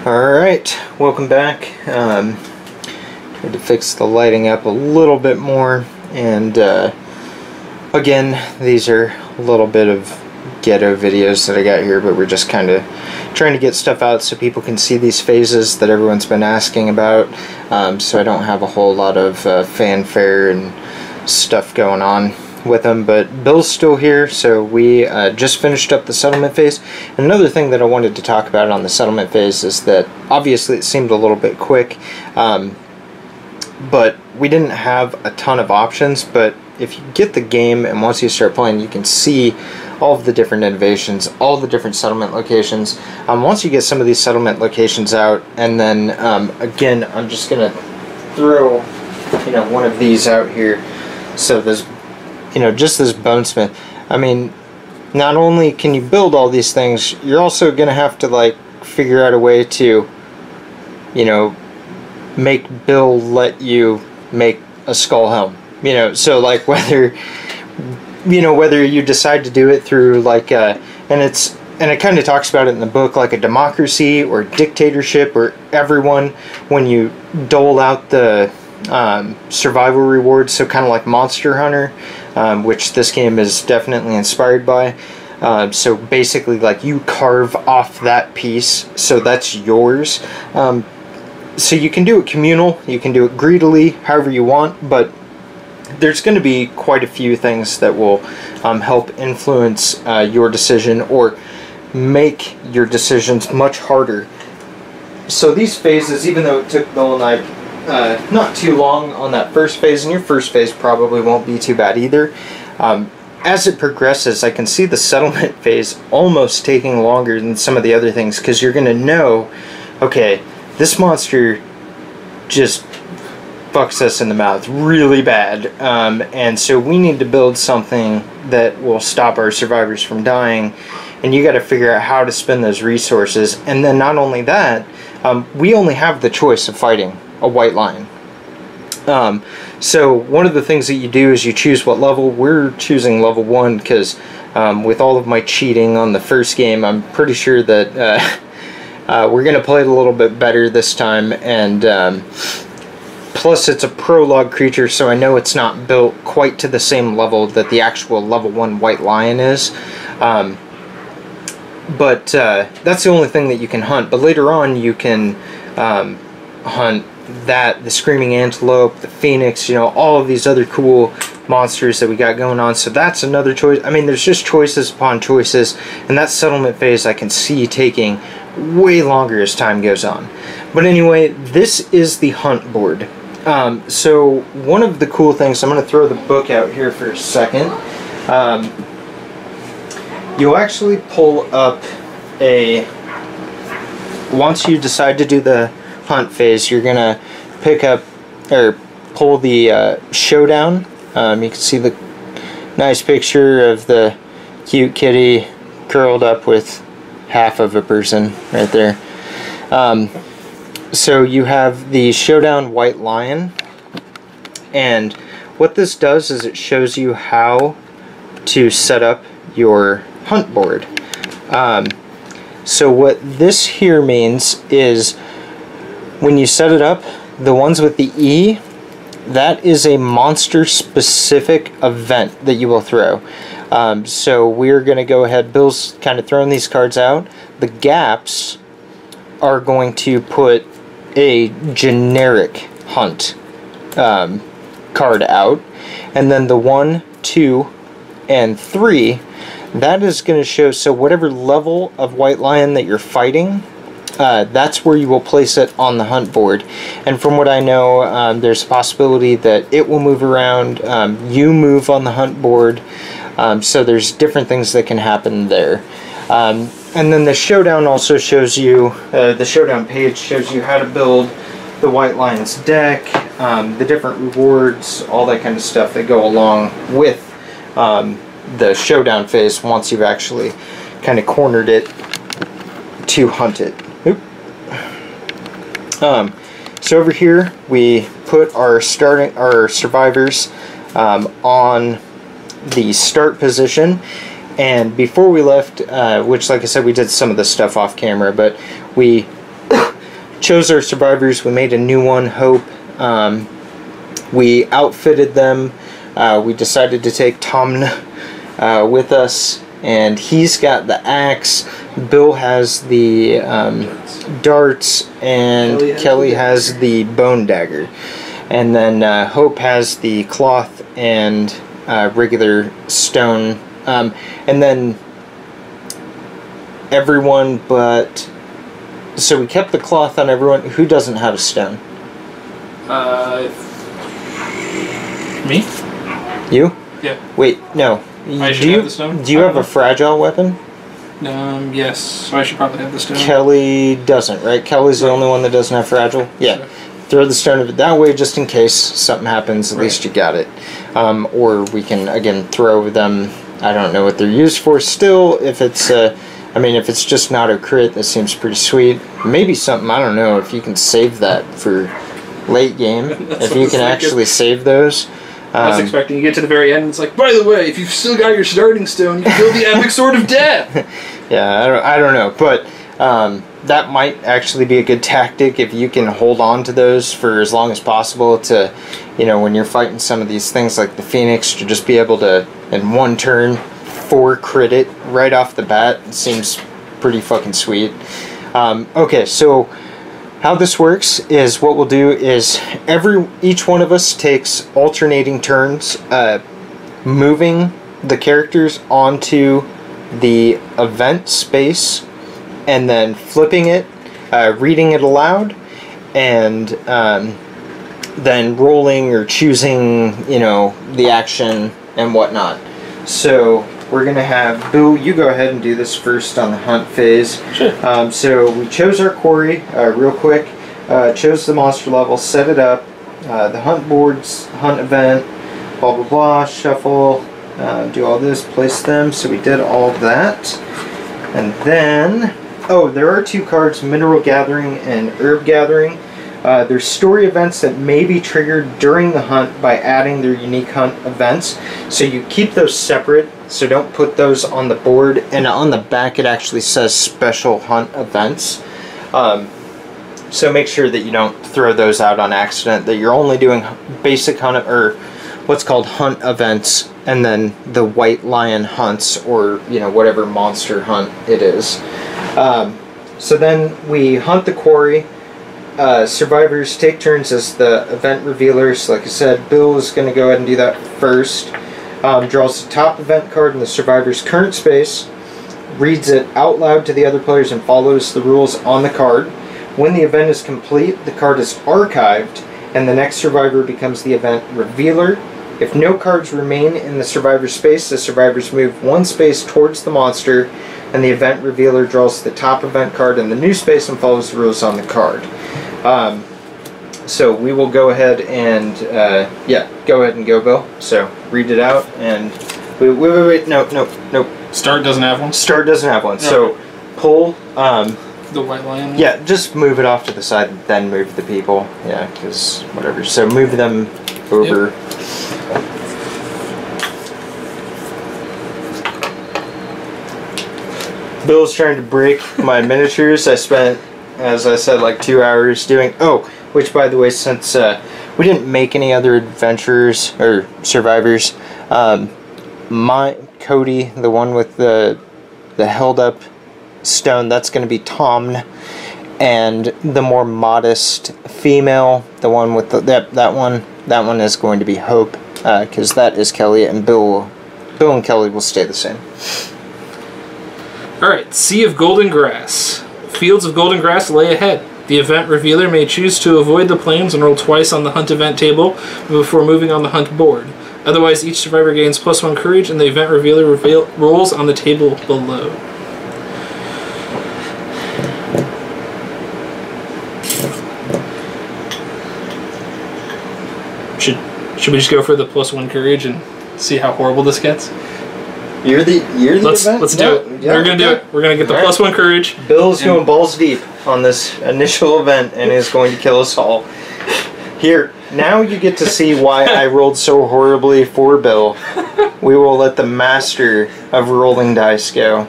Alright, welcome back. Tried to fix the lighting up a little bit more, and again, these are a little bit of ghetto videos that I got here, but we're just kind of trying to get stuff out so people can see these phases that everyone's been asking about, so I don't have a whole lot of fanfare and stuff going on with them. But Bill's still here, so we just finished up the settlement phase. And another thing that I wanted to talk about on the settlement phase is that obviously it seemed a little bit quick, but we didn't have a ton of options. But if you get the game and once you start playing, you can see all of the different innovations, all the different settlement locations. Once you get some of these settlement locations out, and then again, I'm just gonna throw one of these out here. So there's just this bonesmith. I mean, not only can you build all these things, you're also gonna have to like figure out a way to make Bill let you make a skull helm. So like whether you decide to do it through like and it kind of talks about it in the book, like a democracy or dictatorship, or everyone, when you dole out the survival rewards, so kind of like Monster Hunter, which this game is definitely inspired by. So basically, like, you carve off that piece, so that's yours. So you can do it communal, you can do it greedily, however you want, but there's going to be quite a few things that will help influence your decision or make your decisions much harder. So these phases, even though it took Bill and I not too long on that first phase, and your first phase probably won't be too bad either, as it progresses, I can see the settlement phase almost taking longer than some of the other things, because you're going to know, okay, this monster just fucks us in the mouth really bad, and so we need to build something that will stop our survivors from dying, and you got to figure out how to spend those resources. And then not only that, we only have the choice of fighting a white lion. So one of the things that you do is you choose what level. We're choosing level 1 because with all of my cheating on the first game, I'm pretty sure that we're going to play it a little bit better this time, and plus it's a prologue creature, so I know it's not built quite to the same level that the actual level 1 white lion is. But that's the only thing that you can hunt. But later on you can hunt the screaming antelope, the phoenix, all of these other cool monsters that we got going on. So that's another choice. I mean, there's just choices upon choices, and that settlement phase I can see taking way longer as time goes on. But anyway, this is the hunt board. So one of the cool things, I'm going to throw the book out here for a second. You'll actually pull up once you decide to do the hunt phase, you're gonna pick up or pull the Showdown. You can see the nice picture of the cute kitty curled up with half of a person right there. So you have the Showdown white lion, and what this does is it shows you how to set up your hunt board. So what this here means is when you set it up, the ones with the E, that is a monster specific event that you will throw. So we're going to go ahead, Bill's kind of throwing these cards out. The gaps are going to put a generic hunt card out, and then the 1, 2, and 3, that is going to show, so whatever level of white lion that you're fighting, that's where you will place it on the hunt board. And from what I know, there's a possibility that it will move around, you move on the hunt board, so there's different things that can happen there. And then the Showdown also shows you, the Showdown page shows you how to build the white lion's deck, the different rewards, all that kind of stuff that go along with the Showdown phase once you've actually kind of cornered it to hunt it. So over here we put our survivors on the start position, and before we left, which like I said, we did some of this stuff off camera, but we chose our survivors. We made a new one, Hope. We outfitted them. We decided to take Tom with us, and he's got the axe. Bill has the darts, and Kelly has the bone dagger. And then Hope has the cloth and regular stone. And then everyone but... So we kept the cloth on everyone. Who doesn't have a stone? Me? You? Yeah. Wait, no. I should have the stone? Do you have a fragile weapon? Yes. So I should probably have the stone. Kelly doesn't, right? Kelly's the only one that doesn't have fragile? Yeah. Sure. Throw the stone of it that way just in case something happens. At least you got it. Or we can, again, throw them. I don't know what they're used for still. If it's... I mean, if it's just not a crit, that seems pretty sweet. Maybe something, I don't know, if you can save that for late game. If you can actually save those. I was expecting you get to the very end and it's like, by the way, if you've still got your starting stone, you can build the epic sword of death! Yeah, I don't know. But that might actually be a good tactic if you can hold on to those for as long as possible to, you know, when you're fighting some of these things like the Phoenix, to just be able to, in one turn, 4 crit it right off the bat. It seems pretty fucking sweet. Okay, so how this works is what we'll do is each one of us takes alternating turns moving the characters onto the event space and then flipping it, reading it aloud, and then rolling or choosing, you know, the action and whatnot. So we're going to have, Bill, you go ahead and do this first on the hunt phase. Sure. So we chose our quarry real quick, chose the monster level, set it up, the hunt boards, hunt event, blah blah blah, shuffle, do all this, place them. So we did all of that. And then, oh, there are 2 cards, Mineral Gathering and Herb Gathering. There's story events that may be triggered during the hunt by adding their unique hunt events. So you keep those separate, so don't put those on the board. And on the back it actually says special hunt events. So make sure that you don't throw those out on accident, that you're only doing basic hunt, or what's called hunt events, and then the white lion hunts, or, you know, whatever monster hunt it is. So then we hunt the quarry. Survivors take turns as the event revealers. Like I said, Bill is going to go ahead and do that first. Draws the top event card in the survivor's current space, reads it out loud to the other players, and follows the rules on the card. When the event is complete, the card is archived, and the next survivor becomes the event revealer. If no cards remain in the survivor's space, the survivors move 1 space towards the monster, and the event revealer draws the top event card in the new space and follows the rules on the card. So we will go ahead and, yeah, go ahead and go, Bill. So read it out, and wait, no. Start doesn't have one? Start doesn't have one. Okay. So pull, the white lion? yeah, just move it off to the side, then move the people. Yeah, because whatever. So move them over. Yep. Bill's trying to break my miniatures. I spent, as I said, like 2 hours doing... Oh, which, by the way, since we didn't make any other adventurers or survivors, my Cody, the one with the held up stone, that's going to be Tom, and the more modest female, the one with the, that one is going to be Hope, because that is Kelly, and Bill and Kelly will stay the same. Alright, Sea of Golden Grass. Fields of golden grass lay ahead. The event revealer may choose to avoid the plains and roll twice on the hunt event table before moving on the hunt board. Otherwise, each survivor gains +1 courage, and the event revealer rolls on the table below. Should we just go for the +1 courage and see how horrible this gets? You're the let's event? do it. Yeah, we're gonna do it. We're gonna get the +1 courage. Bill's going balls deep on this initial event and is going to kill us all. Here, now you get to see why I rolled so horribly for Bill. We will let the master of rolling dice go.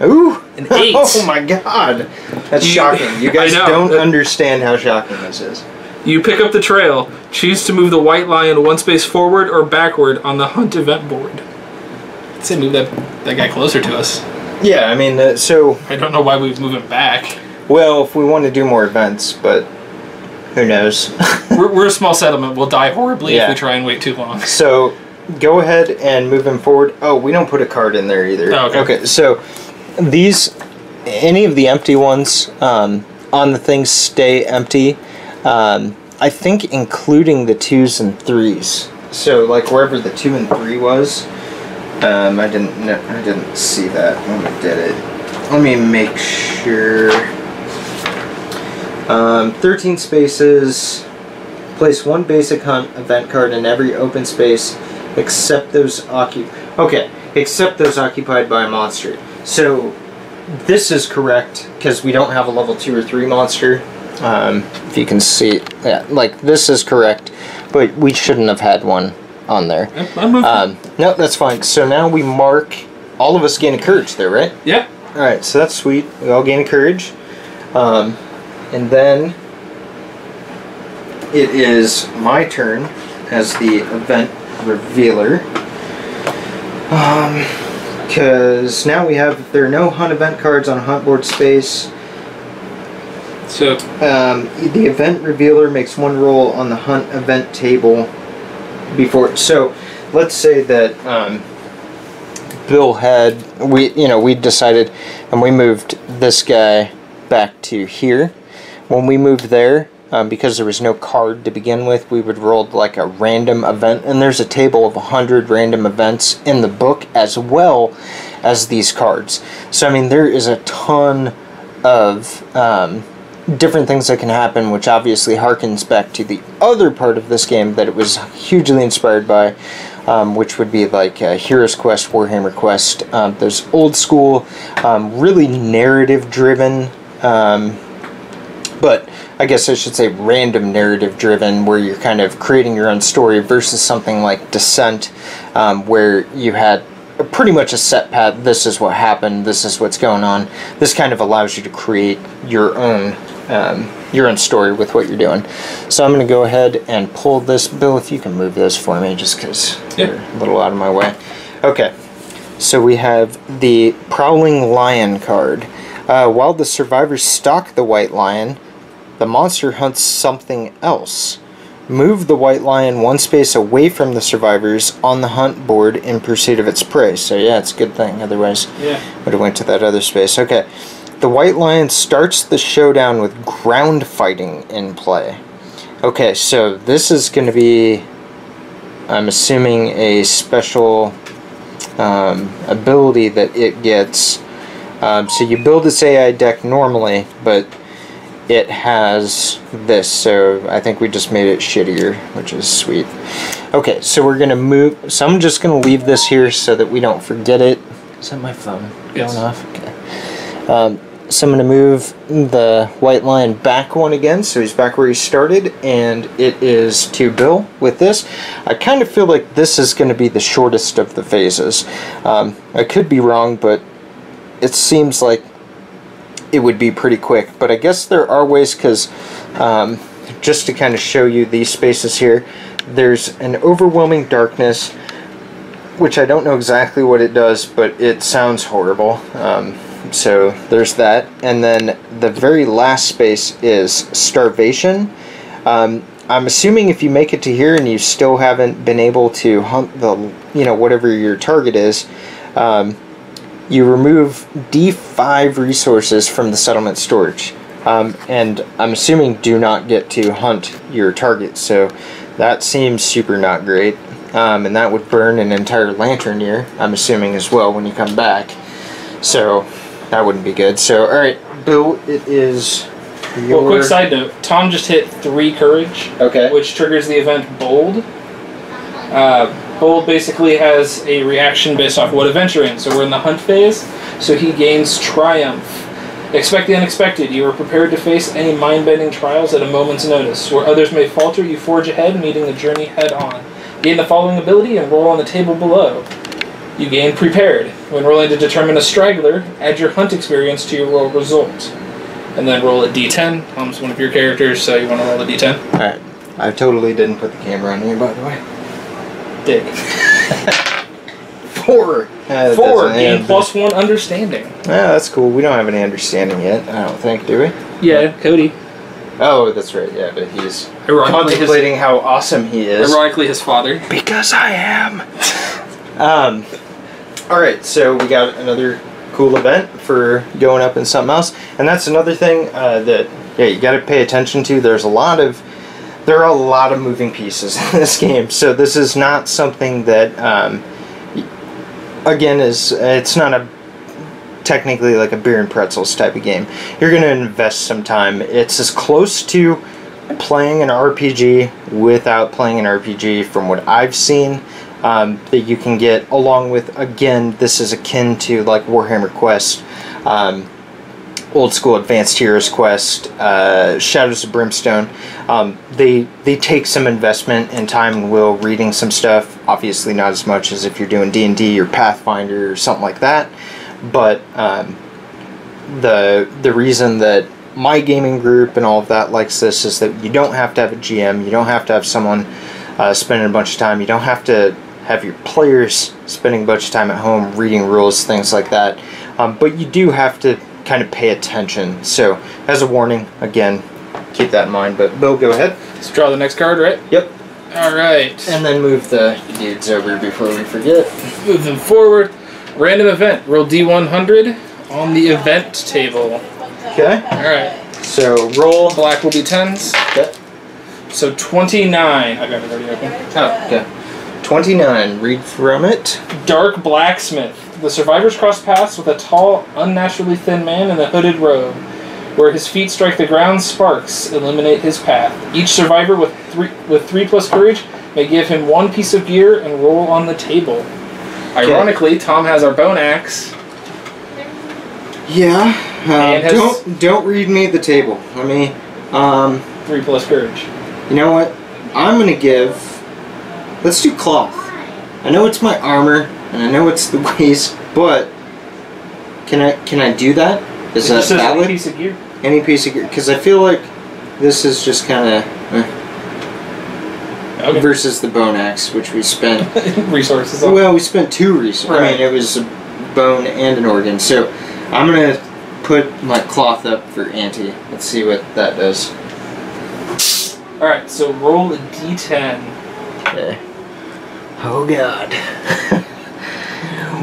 Ooh! An 8. Oh my god! That's shocking. You guys don't understand how shocking this is. You pick up the trail. Choose to move the white lion 1 space forward or backward on the hunt event board. I'd say move that guy closer to us. Yeah, I mean, so... I don't know why we move him back. Well, if we want to do more events, but who knows? we're a small settlement. We'll die horribly if we try and wait too long. So, go ahead and move him forward. Oh, we don't put a card in there either. Oh, okay. Okay, so these... Any of the empty ones on the things stay empty. I think including the 2s and 3s. So like wherever the 2 and 3 was, I didn't see that when we did it. Let me make sure. 13 spaces. Place 1 basic hunt event card in every open space except those except those occupied by a monster. So this is correct because we don't have a level 2 or 3 monster. If you can see, yeah, like this is correct, but we shouldn't have had one on there. No, that's fine. So now we mark. All of us gain a courage there, right? Yeah. All right, so that's sweet. We all gain a courage, and then it is my turn as the event revealer. Because now we have there are no hunt event cards on hunt board space. So the event revealer makes 1 roll on the hunt event table before. So let's say that Bill had we decided and we moved this guy back to here. When we moved there, because there was no card to begin with, we would roll like a random event, and there's a table of 100 random events in the book as well as these cards. So I mean there is a ton of different things that can happen, which obviously harkens back to the other part of this game that it was hugely inspired by, which would be like Heroes Quest, Warhammer Quest, those old school, really narrative driven, but I guess I should say random narrative driven, where you're kind of creating your own story versus something like Descent, where you had pretty much a set path. This is what happened, this is what's going on. This kind of allows you to create your own story with what you're doing. So I'm going to go ahead and pull this. Bill, if you can move this for me, just because they're a little out of my way. Okay, so we have the Prowling Lion card. While the survivors stalk the white lion, the monster hunts something else. Move the white lion 1 space away from the survivors on the hunt board in pursuit of its prey. So yeah, it's a good thing. Otherwise, would have went to that other space. Okay. The white lion starts the showdown with ground fighting in play. Okay, so this is going to be, I'm assuming, a special ability that it gets. So you build its AI deck normally, but it has this, so I think we just made it shittier, which is sweet. Okay, so we're going to move, so I'm just going to leave this here so that we don't forget it. Is that my phone going off? Okay. So I'm going to move the white lion back 1 again, so he's back where he started, and it is to Bill with this. I kind of feel like this is going to be the shortest of the phases. I could be wrong, but it seems like it would be pretty quick. But I guess there are ways, because just to kind of show you these spaces here, there's an overwhelming darkness, which I don't know exactly what it does, but it sounds horrible. So there's that, and then the very last space is starvation. I'm assuming if you make it to here and you still haven't been able to hunt the, whatever your target is, you remove D5 resources from the settlement storage, and I'm assuming do not get to hunt your target. So that seems super not great, and that would burn an entire lantern year, I'm assuming, as well when you come back. So that wouldn't be good. So, alright, Bill, it is your... Well, quick side note. Tom just hit 3 courage. Okay. Which triggers the event Bold. Bold basically has a reaction based off what event you're in. So we're in the hunt phase, so he gains Triumph. Expect the unexpected. You are prepared to face any mind-bending trials at a moment's notice. Where others may falter, you forge ahead, meeting the journey head-on. Gain the following ability and roll on the table below. You gain Prepared. When rolling to determine a straggler, add your hunt experience to your roll result. And then roll a d10. Tom's one of your characters, so you want to roll a d10. Alright. I totally didn't put the camera on here, by the way. Dig. 4. 4. Gain +1 understanding. Yeah, that's cool. We don't have any understanding yet, I don't think, do we? Yeah, Cody. Oh, that's right, yeah, but he's Ironically, contemplating how awesome he is. Ironically, his father. Because I am. Alright, so we got another cool event for going up in something else. And that's another thing that you got to pay attention to. There are a lot of moving pieces in this game. So this is not something that, again, it's not technically like a beer and pretzels type of game. You're going to invest some time. It's as close to playing an RPG without playing an RPG from what I've seen that you can get, along with, again, this is akin to like Warhammer Quest, old school Advanced Heroes Quest, Shadows of Brimstone. They take some investment and time and will reading some stuff. Obviously not as much as if you're doing D&D or Pathfinder or something like that. But the reason that my gaming group and all of that likes this is that you don't have to have a GM, you don't have to have someone spending a bunch of time, you don't have to have your players spending a bunch of time at home reading rules, things like that. But you do have to kind of pay attention. So, as a warning, again, keep that in mind. But Bill, go ahead. Let's draw the next card, right? Yep. Alright. And then move the dudes over before we forget. Move them forward. Random event. Roll D100 on the event table. Okay. Alright. So, roll. Black will be 10s. Okay. So 29. I got it already open. Oh, okay. 29. Read from it. Dark Blacksmith. The survivors cross paths with a tall, unnaturally thin man in a hooded robe. Where his feet strike the ground, sparks illuminate his path. Each survivor with 3+ courage may give him 1 piece of gear and roll on the table. Ironically, Tom has our bone axe. Yeah. Don't read me the table. Let me. 3+ courage. You know what? I'm gonna give. Let's do cloth. I know it's my armor and I know it's the waist, but can I do that? Is that valid? Any piece of gear. Any piece of gear, because I feel like this is just kind of okay. Versus the bone axe, which we spent resources on. Well, we spent 2 resources. Right. I mean, it was a bone and an organ. So I'm gonna put my cloth up for Auntie. Let's see what that does. All right, so roll a d10. Okay. Oh God.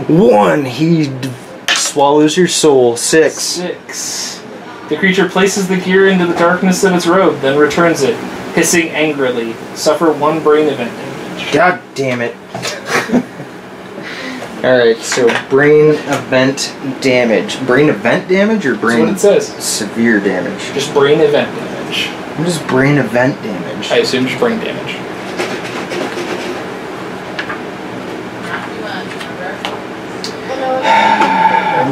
1. He swallows your soul. 6. 6. The creature places the gear into the darkness of its robe, then returns it, hissing angrily. Suffer 1 brain event damage. God damn it. Alright, so brain event damage. Brain event damage or brain... That's what it says. Severe damage. Just brain event damage. What is brain event damage? I assume just brain damage.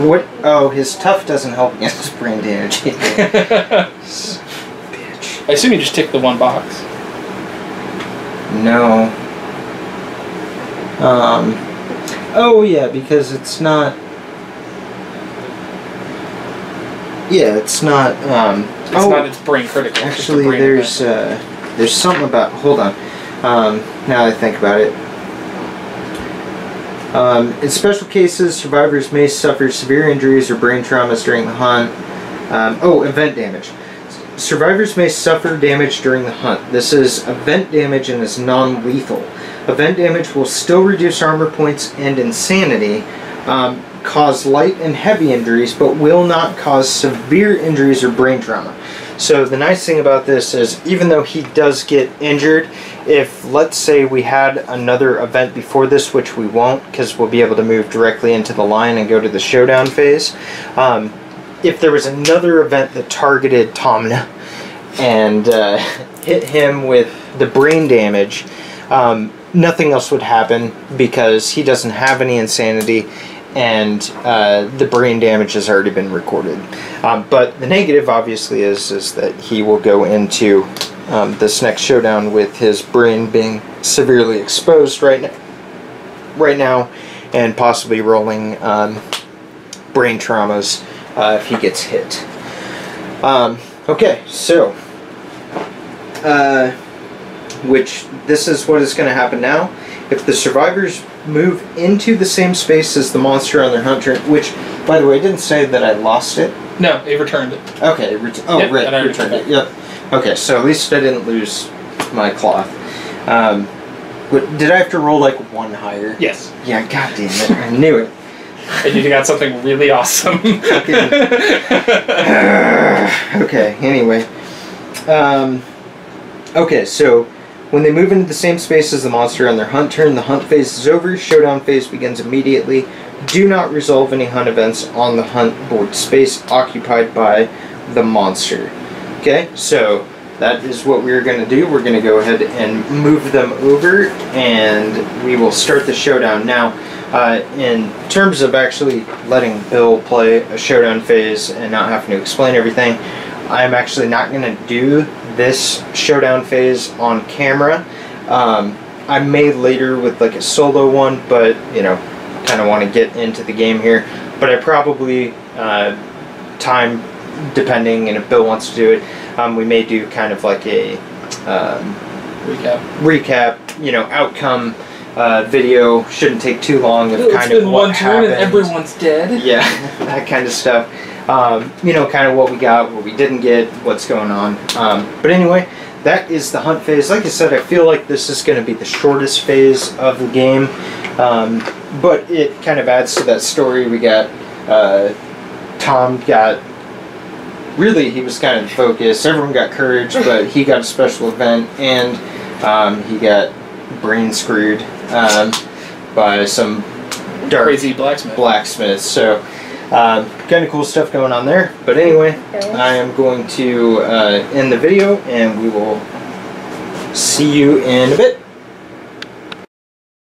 What? Oh, his tough doesn't help against brain damage. Bitch. I assume you just tick the 1 box. No. Oh yeah, because it's not. Yeah, it's not. It's not. It's brain critical. Actually, brain there's something about. Hold on. Now that I think about it. In special cases, survivors may suffer severe injuries or brain traumas during the hunt. Event damage. Survivors may suffer damage during the hunt. This is event damage and is non-lethal. Event damage will still reduce armor points and insanity, cause light and heavy injuries, but will not cause severe injuries or brain trauma. So the nice thing about this is, even though he does get injured, if, let's say, we had another event before this, which we won't, because we'll be able to move directly into the line and go to the showdown phase, if there was another event that targeted Tomna and hit him with the brain damage, nothing else would happen because he doesn't have any insanity and the brain damage has already been recorded. But the negative, obviously, is that he will go into this next showdown with his brain being severely exposed right now, and possibly rolling brain traumas if he gets hit. Okay, so which this is what is going to happen now. If the survivors move into the same space as the monster on their hunt turn, which, by the way, I didn't say that I lost it. No, it returned it. Okay, right, returned it. Yep. Okay, so at least I didn't lose my cloth. Did I have to roll like one higher? Yes. Yeah, god damn it, I knew it. And you got something really awesome. Okay, anyway. Okay, so when they move into the same space as the monster on their hunt turn, the hunt phase is over. Showdown phase begins immediately. Do not resolve any hunt events on the hunt board space occupied by the monster. Okay, so that is what we're going to do. We're going to go ahead and move them over, and we will start the showdown. Now, in terms of actually letting Bill play a showdown phase and not having to explain everything, I'm actually not going to do this showdown phase on camera. I may later with like a solo one, but you know, kind of want to get into the game here. But I probably, time depending, and if Bill wants to do it, we may do kind of like a recap, you know, outcome video. Shouldn't take too long of kind of what happened. And everyone's dead. Yeah, that kind of stuff. You know, kind of what we got, what we didn't get, what's going on. But anyway, that is the hunt phase. Like I said, I feel like this is going to be the shortest phase of the game. But it kind of adds to that story. We got, Tom got, really he was kind of focused. Everyone got courage, but he got a special event, and he got brain screwed by some dark crazy blacksmith. So kind of cool stuff going on there. But anyway, I am going to end the video, and we will see you in a bit.